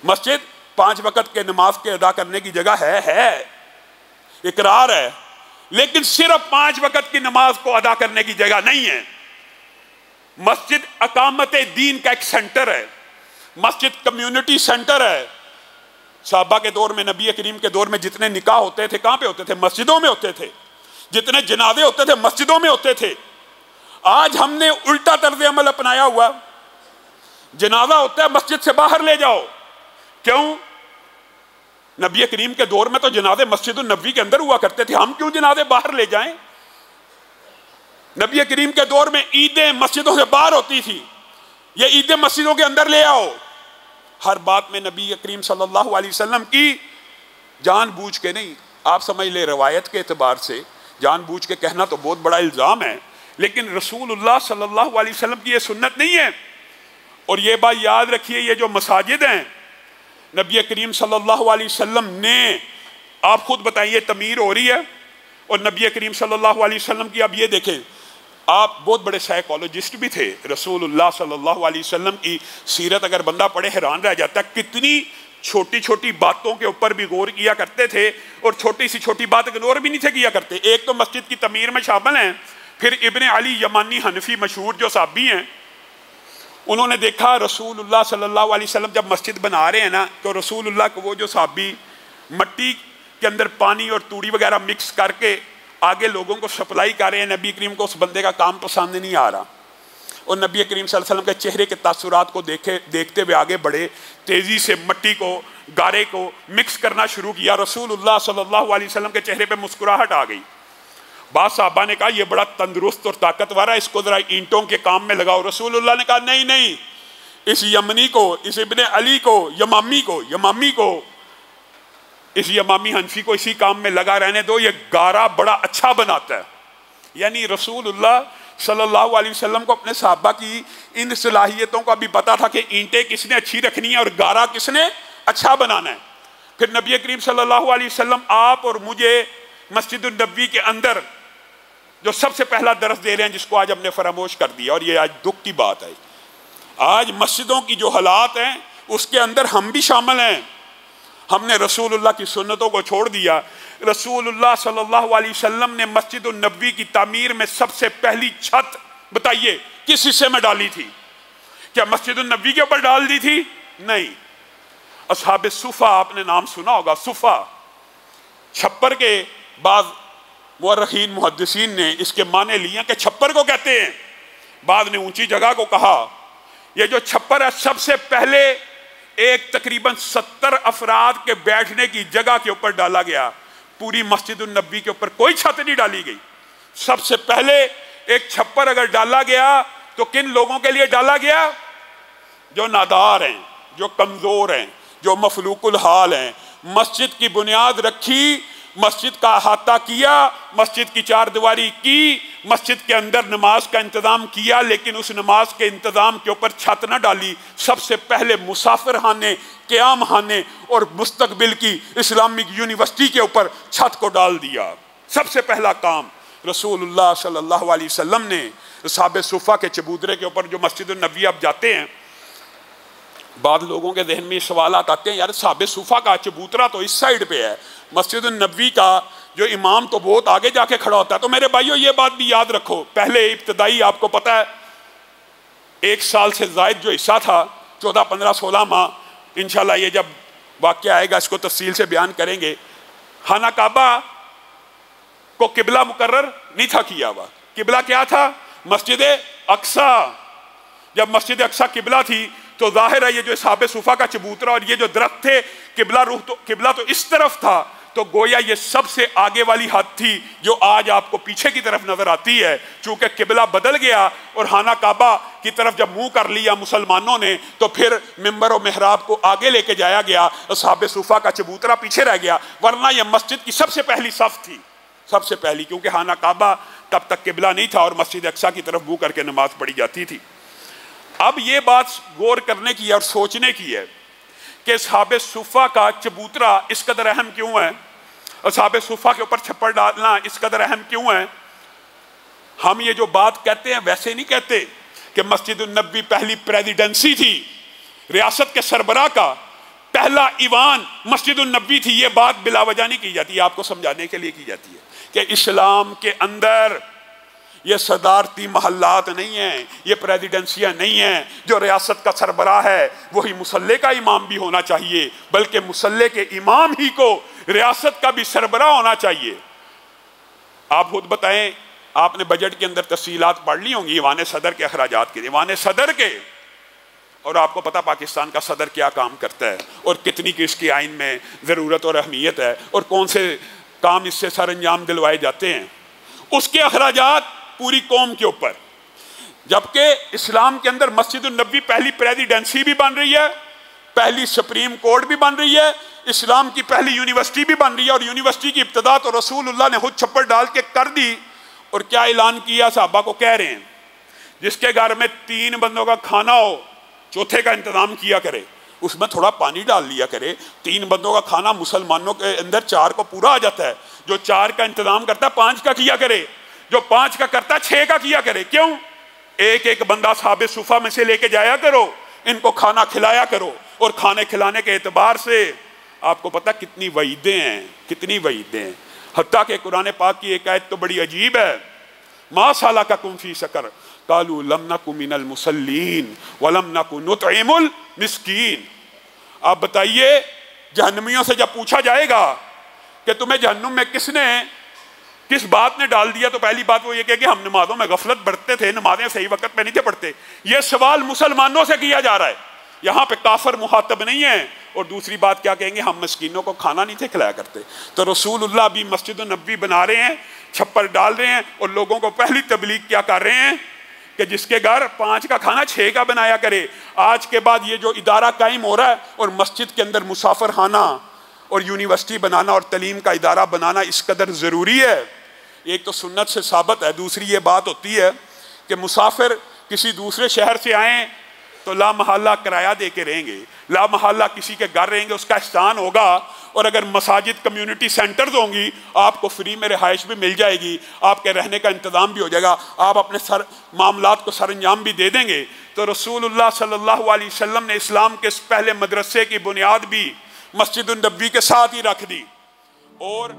مسجد 5 وقت کے نماز کے ادا کرنے کی جگہ ہے، اقرار ہے، لیکن صرف 5 وقت کی نماز کو ادا کرنے کی جگہ نہیں ہے۔ مسجد اقامت دین کا ایک سینٹر ہے، مسجد کمیونٹی سینٹر ہے۔ صحابہ کے دور میں، نبی کریم کے دور میں جتنے نکاح ہوتے تھے کہاں پہ ہوتے تھے؟ مسجدوں میں ہوتے تھے۔ جتنے جنازے ہوتے تھے مسجدوں میں ہوتے تھے۔ آج ہم نے الٹا طرز عمل اپنایا ہوا، جنازہ ہوتا ہے مسجد سے باہر لے جاؤ۔ کیوں؟ نبی کریم کے دور میں تو جنازے مسجد النبوی کے اندر ہوا کرتے تھے، ہم کیوں جنازے باہر لے جائیں؟ نبی کریم کے دور میں عیدیں مسجدوں سے باہر ہوتی تھی، یہ عیدیں مسجدوں کے اندر لے آؤ۔ ہر بات میں نبی کریم صلی اللہ علیہ وسلم کی جان بوجھ کے نہیں، آپ سمجھ لے روایت کے اعتبار سے جان بوجھ کے کہنا تو بہت بڑا الزام ہے، لیکن رسول اللہ صلی اللہ علیہ وسلم کی یہ سنت نہیں ہے۔ اور یہ بات یاد رکھیے، یہ جو مساجد ہیں نبی کریم صلی اللہ علیہ وسلم نے، آپ خود بتائیے، تعمیر ہو رہی ہے، اور نبی کریم صلی اللہ علیہ وسلم کی، اب یہ دیکھیں، آپ بہت بڑے سائیکالوجسٹ بھی تھے، رسول اللہ صلی اللہ علیہ وسلم کی سیرت اگر بندہ پڑھے حیران رہ جاتا ہے، کتنی چھوٹی چھوٹی باتوں کے اوپر بھی غور کیا کرتے تھے، اور چھوٹی سی چھوٹی بات اگنور بھی نہیں تھے کیا کرتے۔ ایک تو مسجد کی تعمیر میں شامل ہیں، پھر ابن علی یمانی حنفی مشہور جو صحابی ہیں، انہوں نے دیکھا رسول اللہ صلی اللہ علیہ وسلم جب مسجد بنا رہے ہیں نا، تو رسول اللہ کو وہ جو صحابی مٹی کے اندر پانی اور توڑی وغیرہ مکس کر کے آگے لوگوں کو سپلائی کر رہے ہیں، نبی کریم کو اس بندے کا کام پسند نہیں آ رہا، اور نبی کریم صلی اللہ علیہ وسلم کے چہرے کے تاثرات کو دیکھتے ہوئے آگے بڑھے، تیزی سے مٹی کو، گارے کو مکس کرنا شروع کیا۔ رسول اللہ صلی اللہ علیہ وسلم کے چہرے پہ مسکراہٹ آ گئی۔ بعض صحابہ نے کہا یہ بڑا تندرست اور طاقتور ہے، اس کو ذرا اینٹوں کے کام میں لگاؤ۔ رسول اللہ نے کہا نہیں، اس یمنی کو، اس ابن علی کو، یمامی کو، اس یمامی حنفی کو اسی کام میں لگا رہنے دو، یہ گارا بڑا اچھا بناتا ہے۔ یعنی رسول اللہ صلی اللہ علیہ وسلم کو اپنے صحابہ کی ان صلاحیتوں کا بھی پتا تھا کہ اینٹیں کس نے اچھی رکھنی ہے اور گارا کس نے اچھا بنانا ہے۔ پھر نبی کریم صلی اللہ علیہ وسلم آپ اور مجھے مسجد النبوی کے اندر جو سب سے پہلا درس دے رہے ہیں، جس کو آج ہم نے فراموش کر دیا، اور یہ آج دکھ کی بات ہے۔ آج مسجدوں کی جو حالات ہیں اس کے اندر ہم بھی شامل ہیں۔ ہم نے رسول اللہ کی سنتوں کو چھوڑ دیا۔ رسول اللہ صلی اللہ علیہ وسلم نے مسجد النبوی کی تعمیر میں سب سے پہلی چھت بتائیے کس حصے میں ڈالی تھی؟ کیا مسجد النبوی کے اوپر ڈال دی تھی؟ نہیں۔ اصحاب صفا، آپ نے نام سنا ہوگا، صفا، چھپر کے بعض مورخین محدثین نے اس کے معنی لیا کہ چھپر کو کہتے ہیں، بعض نے اونچی جگہ کو کہا۔ یہ جو چھپر ہے سب سے پہلے ایک تقریباً 70 افراد کے بیٹھنے کی جگہ کے اوپر ڈالا گیا۔ پوری مسجد النبوی کے اوپر کوئی چھت نہیں ڈالی گئی۔ سب سے پہلے ایک چھپر اگر ڈالا گیا تو کن لوگوں کے لیے ڈالا گیا؟ جو نادار ہیں، جو کمزور ہیں، جو مفلوق الحال ہیں۔ مسجد کی بنیاد رکھی، مسجد کا احاطہ کیا، مسجد کی 4 دیواری کی، مسجد کے اندر نماز کا انتظام کیا، لیکن اس نماز کے انتظام کے اوپر چھت نہ ڈالی۔ سب سے پہلے مسافر خانے، قیام خانے اور مستقبل کی اسلامک یونیورسٹی کے اوپر چھت کو ڈال دیا۔ سب سے پہلا کام رسول اللہ صلی اللہ علیہ وسلم نے اصحاب صفا کے چبوترے کے اوپر، جو مسجد النبوی آپ جاتے ہیں، بعض لوگوں کے ذہن میں سوالات آتے ہیں، یار اصحاب صفا کا چبوترا تو اس سائیڈ پہ ہے، مسجد النبوی کا جو امام تو بہت آگے جا کے کھڑا ہوتا ہے۔ تو میرے بھائیو یہ بات بھی یاد رکھو، پہلے ابتدائی آپ کو پتا ہے 1 سال سے زائد جو حصہ تھا، 14 15 16 ماہ، انشاءاللہ یہ جب واقعہ آئے گا اس کو تفصیل سے بیان کریں گے، خانہ کعبہ کو قبلہ مقرر نہیں تھا کیا ہوا۔ قبلہ کیا تھا؟ مسجد اقصیٰ۔ جب مسجد اقصیٰ قبلہ تھی تو ظاہر ہے یہ جو اصحاب صفا کا چبوترا اور یہ جو درخت تھے، قبلہ تو اس طرف تھا، تو گویا یہ سب سے آگے والی حد تھی جو آج آپ کو پیچھے کی طرف نظر آتی ہے۔ چونکہ قبلہ بدل گیا اور خانہ کعبہ کی طرف جب منہ کر لیا مسلمانوں نے، تو پھر ممبر و محراب کو آگے لے کے جایا گیا، اصحاب صفا کا چبوترا پیچھے رہ گیا، ورنہ یہ مسجد کی سب سے پہلی صف تھی، سب سے پہلی، کیونکہ خانہ کعبہ تب تک قبلہ نہیں تھا اور مسجد اقصیٰ کی طرف منہ کر کے نماز پڑھی جاتی تھی۔ اب یہ بات غور کرنے کی اور سوچنے کی ہے کہ اصحاب صفا کا چبوترا اس قدر اہم کیوں ہے، اصحاب صفا کے اوپر چھپر ڈالنا اس قدر اہم کیوں ہے۔ ہم یہ جو بات کہتے ہیں ویسے نہیں کہتے کہ مسجد النبوی پہلی پریزیڈنسی تھی ریاست کے سربراہ کا، پہلا ایوان مسجد النبی تھی، یہ بات بلا وجہ نہیں کی جاتی، آپ کو سمجھانے کے لیے کی جاتی ہے کہ اسلام کے اندر یہ صدارتی محلات نہیں ہیں، یہ پریزیڈنسیاں نہیں ہیں، جو ریاست کا سربراہ ہے وہی مسلح کا امام بھی ہونا چاہیے، بلکہ مسلح کے امام ہی کو ریاست کا بھی سربراہ ہونا چاہیے۔ آپ خود بتائیں، آپ نے بجٹ کے اندر تفصیلات پڑھ لی ہوں گی ایوان صدر کے اخراجات کے، ایوان صدر کے، اور آپ کو پتہ پاکستان کا صدر کیا کام کرتا ہے اور کتنی کی اس کی آئین میں ضرورت اور اہمیت ہے اور کون سے کام اس سے سر انجام دلوائے جاتے ہیں، اس کے اخراجات پوری قوم کے اوپر۔ جبکہ اسلام کے اندر مسجد النبی پہلی پریزیڈنسی بھی بن رہی ہے، پہلی سپریم کورٹ بھی بن رہی ہے، اسلام کی پہلی یونیورسٹی بھی بن رہی ہے، اور یونیورسٹی کی ابتدا تو رسول اللہ نے خود چھپڑ ڈال کے کر دی، اور کیا اعلان کیا؟ صحابہ کو کہہ رہے ہیں جس کے گھر میں 3 بندوں کا کھانا ہو چوتھے کا انتظام کیا کرے، اس میں تھوڑا پانی ڈال لیا کرے۔ 3 بندوں کا کھانا مسلمانوں کے اندر 4 کو پورا آ جاتا ہے، جو 4 کا انتظام کرتا ہے 5 کا کیا کرے، جو 5 کا کرتا ہے 6 کا کیا کرے۔ کیوں؟ ایک بندہ صحاب صفہ میں سے لے کے جایا کرو، ان کو کھانا کھلایا کرو، اور کھانے کھلانے کے اعتبار سے آپ کو پتہ کتنی وعیدیں ہیں، کتنی وعیدیں ہیں۔ حتیٰ کہ قرآن پاک کی ایک آیت تو بڑی عجیب ہے، ما سلککم فی سقر قالوا لم نک من المصلین ولم نک نطعم المسکین۔ آپ بتائیے، جہنمیوں سے جب پوچھا جائے گا کہ تمہیں جہنم میں کس بات نے ڈال دیا، تو پہلی بات وہ یہ کہ ہم نمازوں میں غفلت برتتے تھے، نمازیں صحیح وقت پہ نہیں تھے پڑھتے۔ یہ سوال مسلمانوں سے کیا جا رہا ہے، یہاں پہ کافر مخاطب نہیں ہے۔ اور دوسری بات کیا کہیں گے؟ ہم مسکینوں کو کھانا نہیں تھے کھلایا کرتے۔ تو رسول اللہ بھی مسجد النبی بنا رہے ہیں، چھپر ڈال رہے ہیں، اور لوگوں کو پہلی تبلیغ کیا کر رہے ہیں کہ جس کے گھر 5 کا کھانا 6 کا بنایا کرے۔ آج کے بعد یہ جو ادارہ قائم ہو رہا ہے اور مسجد کے اندر مسافر خانہ اور یونیورسٹی بنانا اور تعلیم کا ادارہ بنانا اس قدر ضروری ہے، ایک تو سنت سے ثابت ہے، دوسری یہ بات ہوتی ہے کہ مسافر کسی دوسرے شہر سے آئیں تو لا محالہ کرایہ دے کے رہیں گے، لا محالہ کسی کے گھر رہیں گے، اس کا احسان ہوگا۔ اور اگر مساجد کمیونٹی سینٹرز ہوں گی، آپ کو فری میں رہائش بھی مل جائے گی، آپ کے رہنے کا انتظام بھی ہو جائے گا، آپ اپنے معاملات کو سر انجام بھی دے دیں گے۔ تو رسول اللہ صلی اللہ علیہ وسلم نے اسلام کے اس پہلے مدرسے کی بنیاد بھی مسجد النبی کے ساتھ ہی رکھ دی۔ اور